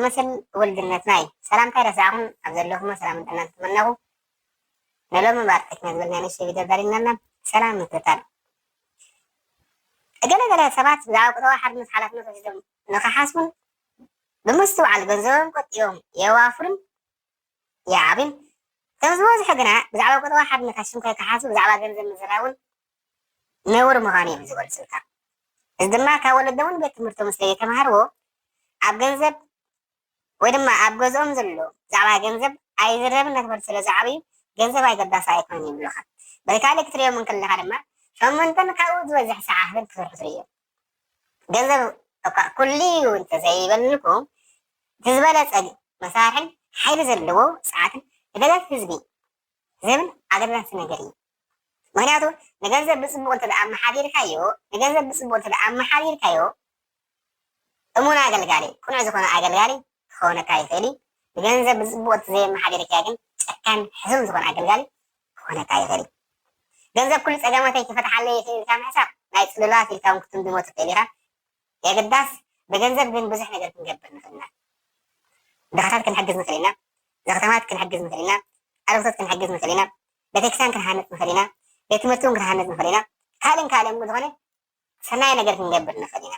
مثل ولدነት ናይ ሰላምታ ረሳኹም ኣብ ዘለኹም ሰላም እንትመነኹ ነሎም ባርተክ ነዝበልና ንሽተ ቪድዮ ዳሪናና ሰላም ምትታል ገለገለ ሰባት ብዛዕባ ቁጠባ ሓርነት ሓላፍነት ወሲዶም ንኸሓስቡን ብምስትውዓል ገንዘቦም ቆጢቦም የዋፍሩን የዓብን ከም ዝበዝሐ ግና ብዛዕባ ቁጠባ ሓርነት ኣሽምካ ክሓስቡ ብዛዕባ ገንዘብ ምዝራቡን ነውር ምዃኑ እዮም ዝገልጹልካ። እዚ ድማ ካብ ወለዶምን ቤት ትምህርቶም ስለ ዘይተማሃርዎ ኣብ ገንዘብ ወይ ድማ ኣብ ገዝኦም ዘሎ ብዛዕባ ገንዘብ ኣይዝረብን እናተባህሉ ስለ ዝዓብዩ ገንዘብ ኣይገዳሲ ኣይኮነን ይብሉኻ። ብካልእ ክትሪኦም እንከለኻ ድማ ሸሞንተን ካብኡ ዝበዝሕ ሰዓትን ክሰርሑ ትርእዮም። ገንዘብ እኳ ኩሉ እንተዘይበልኩም እቲ ዝበለፀ መሳርሕን ሓይሊ ዘለዎ ሰዓትን ንገዛት ህዝቢ ዝህብን ኣገዳሲ ነገር እዩ። ምክንያቱ ንገንዘብ ብፅቡቅ እንተ ኣመሓዲርካዮ እሙን ኣገልጋሊ ቁኑዕ ዝኾነ ኣገልጋሊ ክኾነካ ይኽእል እዩ። ንገንዘብ ብፅቡቅ እንተዘይመሓዲርካ ግን ጨካን ሕሱም ዝኾነ ኣገልጋሊ ክኾነካ ይኽእል እዩ። ገንዘብ ኩሉ ፀገማተይ ክፈትሓለይ ይኽእል ኢልካ ምሕሳብ ናይ ፅልላት ኢልካ እውን ክትምድሞ ትኽእል ኢኻ። የግዳስ ብገንዘብ ግን ብዙሕ ነገር ክንገብር ንኽእል ኢና። ድኻታት ክንሕግዝ ንኽእል ኢና፣ ዘኽተማት ክንሕግዝ ንኽእል ኢና፣ ኣረብቶት ክንሕግዝ ንኽእል ኢና፣ ቤተክርስትያን ክንሃንፅ ንኽእል ኢና፣ ቤት ትምህርቲ እውን ክንሃንፅ ንኽእል ኢና። ካልእን ዝኾነ ሰናይ ነገር ክንገብር ንኽእል ኢና።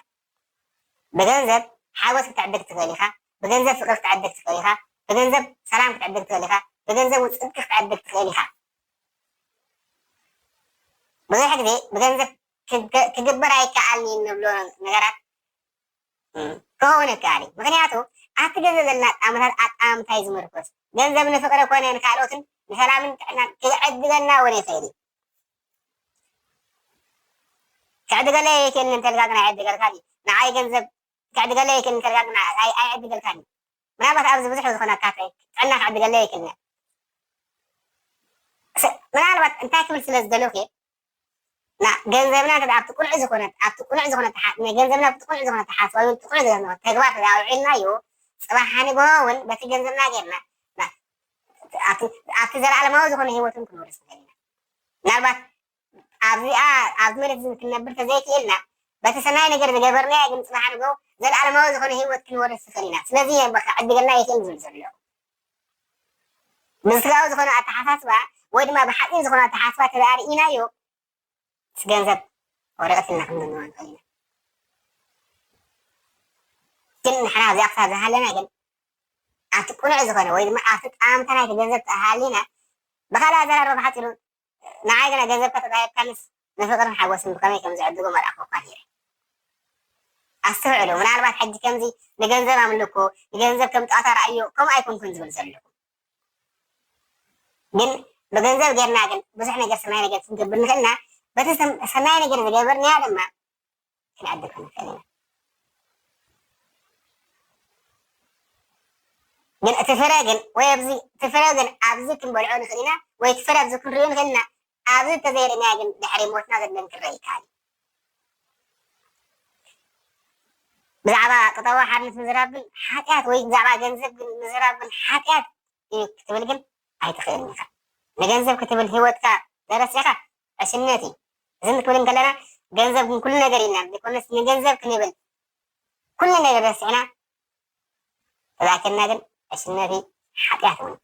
ብገንዘብ ሓጎስ ክትዕድግ ትኽእል ኢኻ፣ ብገንዘብ ፍቅሪ ክትዕድግ ትኽእል ኢኻ፣ ብገንዘብ ሰላም ክትዕድግ ትኽእል ኢኻ፣ ብገንዘብ እውን ፅድቂ ክትዕድግ ትኽእል ኢኻ። ብዙሕ ግዜ ብገንዘብ ክግበር ኣይከኣልኒ እንብሎ ነገራት ክኸውን ይከኣል እዩ። ምክንያቱ ኣብቲ ገንዘብ ዘለና ጣዕምታት ኣጣምታ እዩ ዝምርኮስ። ገንዘብ ንፍቅሪ ኮነ ንካልኦትን ንሰላምን ጥዕናን ክዕድገና እውን ይኽእል እዩ። ክዕድገለ ይክእል እንተልካ ግን ኣይዕድገልካን እዩ። ንዓይ ገንዘብ ክዕድገለ ይክእል እንተልካ ግን ኣይዕድገልካን እዩ። ምናልባት ኣብዚ ብዙሕ ዝኾነካ ጥዕና ክዕድገለ ይክእልና ምናልባት እንታይ ክብል ስለ ዝደለኹ ገንዘብና ኣብቲ ቁኑዕ ዝኾነ ገንዘብና ብቲ ቁኑዕ ዝኾነ ተሓስባ ወይ ቁኑዕ ዝኾነ ተግባር ኣውዒልናዮ ፅባሕ ንግሆ እውን በቲ ገንዘብና ጌርና ኣብቲ ዘለኣለማዊ ዝኾነ ሂወትን ክንወርስ ንኽእል ኢና። ምናልባት ኣብዚ መሬት ክንነብር ተዘይክእልና በቲ ሰናይ ነገር ዝገበርናዮ ግን ፅባሕ ንግሆ ዘለኣለማዊ ዝኾነ ሂወት ክንወርስ ንኽእል ኢና። ስለዚ ክዕድገልና ይክእል ዝብል ዘሎ ብስጋዊ ዝኾነ ኣተሓሳስባ ወይ ድማ ብሓፂን ዝኾነ ኣተሓሳስባ ተዳርኢናዮ ገንዘብ ወረቀት ኢልና ክንምንዋ ንኽእል ኢና። ግን ንሕና ኣብዚኣ ክሳብ ዝሃለና ግን ኣብቲ ቁኑዕ ዝኾነ ወይ ድማ ኣብቲ ጣዕምታ ናይቲ ገንዘብ ተሃሊና ብካልእ ኣዘራርባ ሓፂሩ ንዓይ ገና ገንዘብካ ተጣሂብካንስ ንፍቅርን ሓጎስን ብከመይ ከም ዝዕድጎ መልኣኽካ ነይረ ኣስተውዕሉ። ምናልባት ሕጂ ከምዚ ንገንዘብ ኣምልኮ ንገንዘብ ከም ጣታ ረኣዮ ከምኡ ኣይኮንኩን ዝብል ዘለኹ ግን ብገንዘብ ጌርና ግን ብዙሕ ነገር ሰናይ ነገር ክንገብር ንኽእልና በቲ ሰናይ ነገር ዝገበርናያ ድማ ክንዕድግ ንኽእል ኢና። ግን እቲ ፍረ ግን ወይ እቲ ፍረ ግን ኣብዚ ክንበልዖ ንኽእል ኢና ወይ እቲ ፍረ ኣብዚ ክንሪኦ ንኽእል ኢና። ኣብዚ እንተዘይርአናያ ግን ድሕሪ ሞትና ዘለን ክረአ ይከኣል እዩ። ብዛዕባ ቁጠባ ሓርነት ምዝራብን ሓጢኣት ወይ ብዛዕባ ገንዘብ ግን ምዝራብን ሓጢኣት እዩ ክትብል ግን ኣይትኽእልን ኢኻ። ንገንዘብ ክትብል ሂወትካ ዘረሲዕካ ዕሽነት እዩ። እዚ ክንብል ከለና ገንዘብ ግን ኩሉ ነገር ኢልና ዘይኮነስ ንገንዘብ ክንብል ኩሉ ነገር ረሲዕና ተዛኪርና ግን ዕሽነት ሓጢኣት እውን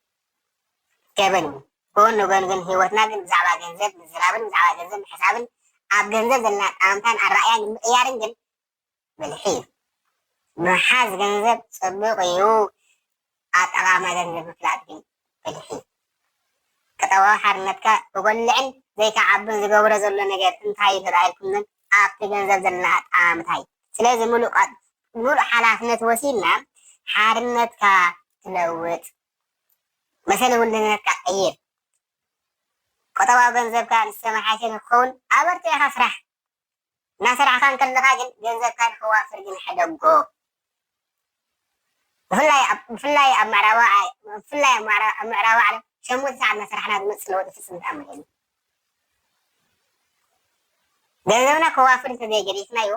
ገበን እውን ጎን ንጎን ግን ሂወትና ግን ብዛዕባ ገንዘብ ምዝራብን ብዛዕባ ገንዘብ ምሕሳብን ኣብ ገንዘብ ዘለና ጣዕምታን ኣረኣያን ምቅያርን ግን ብልሒ እዩ። ምሓዝ ገንዘብ ፅቡቅ እዩ። ኣጠቓቕማ ገንዘብ ምፍላጥ ግን ብልሒ እዩ። ቁጠባ ሓርነትካ ብጎልዕን ዘይከዓብን ዝገብሮ ዘሎ ነገር እንታይ እዩ ተባሂልኩም ኣብቲ ገንዘብ ዘለና ጣዕምታ እዩ። ስለዚ ሙሉእ ሓላፍነት ወሲድና ሓርነትካ ትለውጥ መሰለ ውልነትካ ቀይር። ቁጠባዊ ገንዘብካ ንዝተመሓየሸ ንክኸውን ኣበርቲዕካ ስራሕ እናሰርሕካ እንከለካ ግን ገንዘብካ ንክዋፍር ግን ሕደጎ። ብፍላይ ኣብ ምዕራባ ዓለም 8 ሰዓት እናሰርሕና ዝመፅእ ለውጢ ፍፅም ተኣምር የለን። ገንዘብና ክዋፍር እንተዘይገዲፍናዮ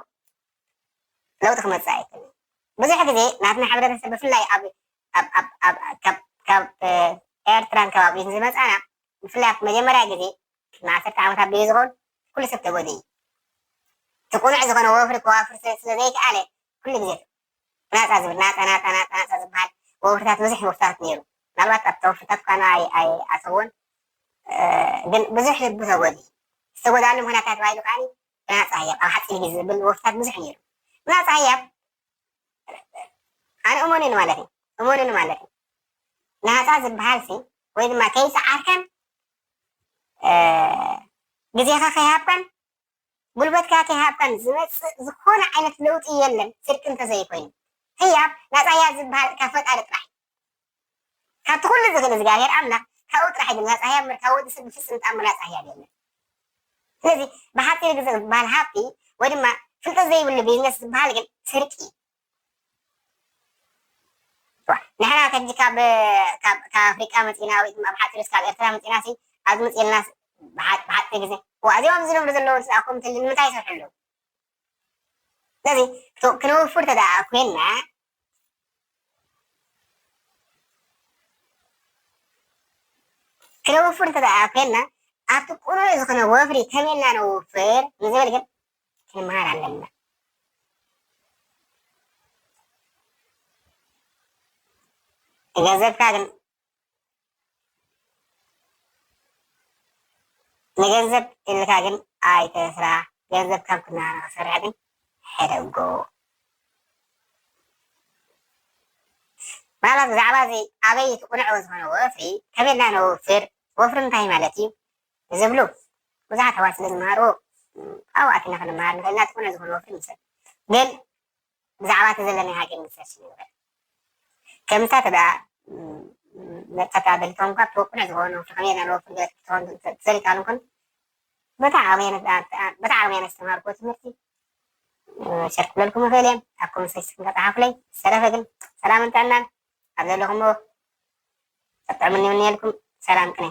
ለውጢ ክመፅእ ኣይክእልን። ብዙሕ ግዜ ናትና ሕብረተሰብ ብፍላይ ካብ ኤርትራን ከባቢን ዝመፃና ብፍላይ ኣብ መጀመርያ ግዜ ን10 ዓመታት ብዩ ዝኸውን ኩሉ ሰብ ተጎዲ እዩ። እቲ ቁኑዕ ዝኾነ ወፍሪ ክዋፍር ስለዘይከኣለ ኩሉ ግዜ ናፃ ዝብል ናፃ ዝበሃል ወፍርታት ብዙሕ ወፍርታት ነይሩ ምናልባት ኣብቲ ወፍርታት ኳና ኣይኣተውን ግን ብዙሕ ልቢ ተጎዲ ዝተጎዳሉ ምክንያታት ባይሉ ከዓኒ ናፃ ህያብ ኣብ ሓፂር ግዜ ዝብል ወፍርታት ብዙሕ ነይሩ ናፃ ህያብ ኣነ እሙንን ማለት እዩ ናፃ ዝበሃል ሲ ወይ ድማ ከይሰዓርካን ግዜኻ ከይሃብካን ጉልበትካ ከይሃብካን ዝመፅእ ዝኾነ ዓይነት ለውጢ የለን ስርቂ እንተዘይኮይኑ ህያብ ናፃ ህያብ ዝበሃል ካብ ፈጣሪ ጥራሕ ካብቲ ኩሉ ዝኽእል እግዚኣብሔር ኣምላኽ ካብኡ ጥራሕ ግን ናፃ ህያብ ምርካብ ወዲ ሰብ ብፍፅም ተኣምር ናፃ ህያብ የለን ስለዚ ብሓፂር ግዜ ዝበሃል ሃብቲ ወይ ድማ ፍልጠት ዘይብሉ ቢዝነስ ዝበሃል ግን ስርቂ ንሕና ከዚ ካብ ኣፍሪቃ መፂና ወይ ድማ ኣብ ሓፂር ካብ ኤርትራ መፂና ሲ ኣብዚ መፂልና ብሓፂር ግዜ እዚኦም ዝነብሩ ዘለዉ ንስኣኩም ትል ንምንታይ ይሰርሑ ኣለዉ ስለዚ ክንውፍር ተደኣ ኮይንና ኣብቲ ቁኑዕ ዝኾነ ወፍሪ ከመይና ነውፍር ንዝብል ግን ክንመሃር ኣለና ገንዘብካ ግን ንገንዘብ ኢልካ ግን ኣይተስራሕ ገንዘብ ካብ ክናራ ክሰርሕ ግን ሕደጎ ማለት ብዛዕባ እዚ ኣበይ ቁኑዕ ዝኾነ ወፍሪ ከመይና ነውፍር ወፍሪ እንታይ ማለት እዩ ዝብሉ ብዙሓት ኣዋት ስለ ዝመሃርዎ ኣብኡ ኣቲና ክንመሃር ንኽእልና እቲ ቁኑዕ ዝኾነ ወፍሪ ንሰብ ግን ብዛዕባ እቲ ዘለና ሃገር ንሰርሕ ንግበር ከምታ ተደኣ መርካታ ደሊቶም ኳ ቁኑዕ ዝኾነ ወፍሪ ከመይና ነወፍር ተሰሪካሉኩን በታ ዓብያነ ዝተማሃርኮ ትምህርቲ ሸርክ ክብለልኩም ይኽእል እየ ኣብ ኮመንት ክንከፅሓፍለይ ዝተረፈ ግን ሰላምን ጥዕናን ኣብ ዘለኹምዎ ጥዕሙን ይምንየልኩም ሰላም ቅነ